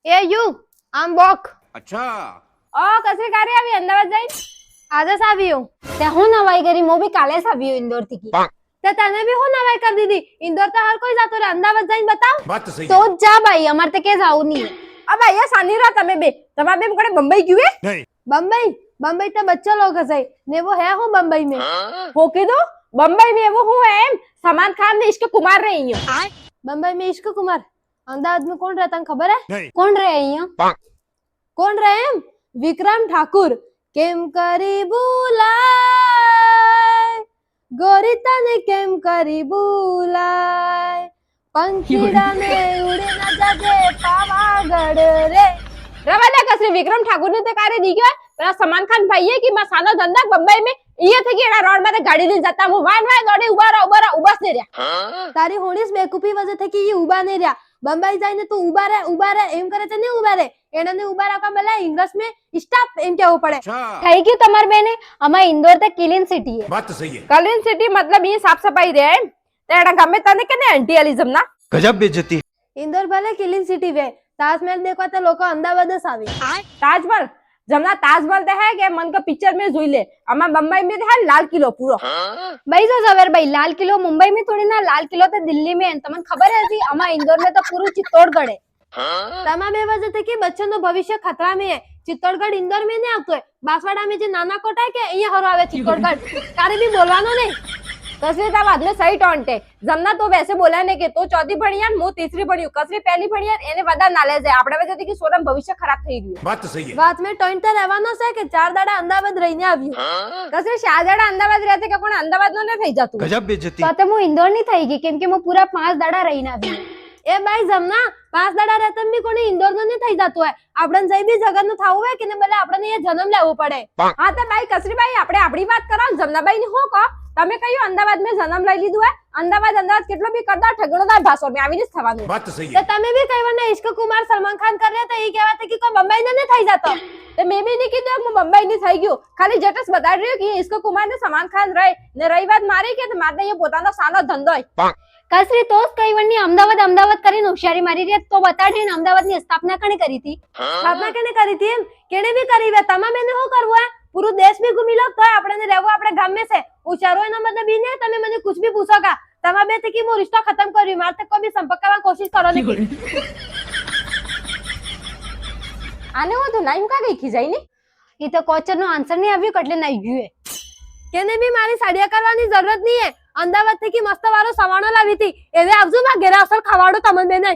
એ you આમ બોક अच्छा ઓ કસરી કારે આવી અમદાવાદ જઈ આજે જ આવ્યો તે હું નવાઈ કરી મો બી કાલે જ આવ્યો ઇન્દોર થી તે તને બી હું નવાઈ કરી દીધી ઇન્દોર તો હર કોઈ જાતો રે અમદાવાદ જઈને બતાવ बात तो सही તો જ જા ભાઈ અમાર તે કે જાવ નહીં अब भैया सानी रहा तमे बे तमा बे कड़े बम्बई क्यों है नहीं बम्बई बम्बई तो बच्चा लोग है ने वो है हूँ बम्बई में हो કીધું બંબઈ में वो હું है એમ सलमान खान ने इश्क कुमार रे અહીંયા बम्बई में इश्क कुमार अहमदाबाद में कौन रहता है खबर है नहीं કોણ રે અહીંયા कौन रहे हम विक्रम ठाकुर केम करी बुलाय गोरी तने केम करी बुलाय पंखीड़ा में उड़े न जाजे पावागढ़ रे રવા દે કસરી વિક્રમ ઠાકુર ને તે કારે દી ગયો પેલા સલમાન ખાન ભાઈ है कि मैं सानो धंधा बम्बई में ये थे कि एड़ा रोड में गाड़ी ले जाता हूं वान वान गाड़ी उबा से रे तारी होनीस बेकूफी वजह थे कि ये उबा नहीं रहा बम्बई जाइने तू उबा रे एम करे तो नहीं उबा रे एना ने उबा रखा मला इंग्लिश में स्टॉप एम क्या हो पड़े अच्छा થઈ ગયું તમાર બેને અમાર ઇન્દોર તે ક્લીન સિટી है बात तो सही है ક્લીન સિટી मतलब ये साफ सफाई रे તે એડા ગમે તને કે ને એન્ટીઅલિઝમ ના गजब बेइज्जती इंदौर भले क्लीन सिटी वे ताजमहल देखो तो लोग अहमदाबाद आवे ताजमहल जमना ताजमहल ते है के मन का पिक्चर में જોઈ લે અમાર बम्बई में है लाल किलो पूरो भाई जो जवेर भाई लाल किलो मुंबई में थोड़ी ना लाल किलो तो दिल्ली में है तमन खबर है जी અમાર इंदौर में तो पूरा चित्तौड़गढ़ है तमाम ये वजह थे कि बच्चों नो भविष्य खतरा में है चित्तौड़गढ़ इंदौर में नहीं આવતો है बांसवाड़ा में जो नाना कोटा है के અહીંયા हरो आवे चित्तौड़गढ़ तारे भी बोलवानो नहीं कसरी ता बाद में सही टॉन्ट है जमना तो वैसे बोला ने के तो चौथी भणियान मु तीसरी भणियो कसरी पहली भणियान એને વધારે નાલેજ है આપણે વજહથી કે સોરમ ભવિષ્ય ખરાબ થઈ ગયું बात तो सही है વાત में ટોઈન્ટ તો રહેવાનો છે કે 4 દાડા અમદાવાદ રહીને આવ્યું कसरी શાહજાડા અમદાવાદ રહેતે કે કોણ અમદાવાદ નો ને થઈ જતું गजब बेइज्जती તો હું ઇન્દોર ની થઈ ગઈ કેમ કે હું પૂરા 5 દાડા રહીને આવી એ ભાઈ જમના 5 દાડા રહેતમ બી કોને ઇન્દોર નો નહીં થઈ જતું હોય આપણને જઈ બી જગત નું થાવું હોય કે ને ભલે આપણને એ જન્મ લેવો પડે હા તો ભાઈ કસરી ભાઈ આપણે આપણી વાત કરો જમનાભાઈ ની હું કહો તમે કયું અમદાવાદ મેં જન્મ લઈ લીધું હે અમદાવાદ કેટલો બી કરતા ઠગણોદાર ભાષો મેં આવીને જ થવાનું बात तो सही તો है તમે બી કઈ ને ઇશ્ક કુમાર સલમાન ખાન કર્યા તો એ કહેવા કે કોઈ બંબઈ ને નહીં થઈ જતો તો મેં બી નહીં કીધું હું મુંબઈ ની થઈ ગયું ખાલી જટસ બતાડી રહ્યો કે ઇશ્ક કુમાર ને સલમાન ખાન રહે ને રહી વાત મારી કે મારે એ પોતાનો સાનો ધંધો હોય કસરી તો કઈ વણની અમદાવાદ કરીને હોશિયારી મારી રહી તો બતાડી ને અમદાવાદ ની સ્થાપના કણે કરી હતી સ્થાપના કેને કરી હતી એમ કેને બી કરી વે તમામ એને શું કરવું હે પૂરો દેશ બી ઘૂમી લો તો આપણે રહેવું આપણે ગામ में से ઉચારો એનો મતલબ ઈ ને તમે મને कुछ भी पूछो का તમા બે થી મો રિશ્તો ખતમ કર્યો માર તક કોઈ બી સંપર્ક કરવા કોશિશ કરો ને આને હું તો નાઈમ કા ગઈ ખીજાઈ ને ઈ તો ક્વેશ્ચન નો આન્સર નહીં આવ્યો એટલે નાઈ ગયું હે કેને બી મારી સાડિયા કરવાની જરૂરત નહીં હે અમદાવાદ થી મસ્ત વાળો સવાણો લાવી હતી એવે આવજો માં ઘેરા અસર ખવાડો તમને બેને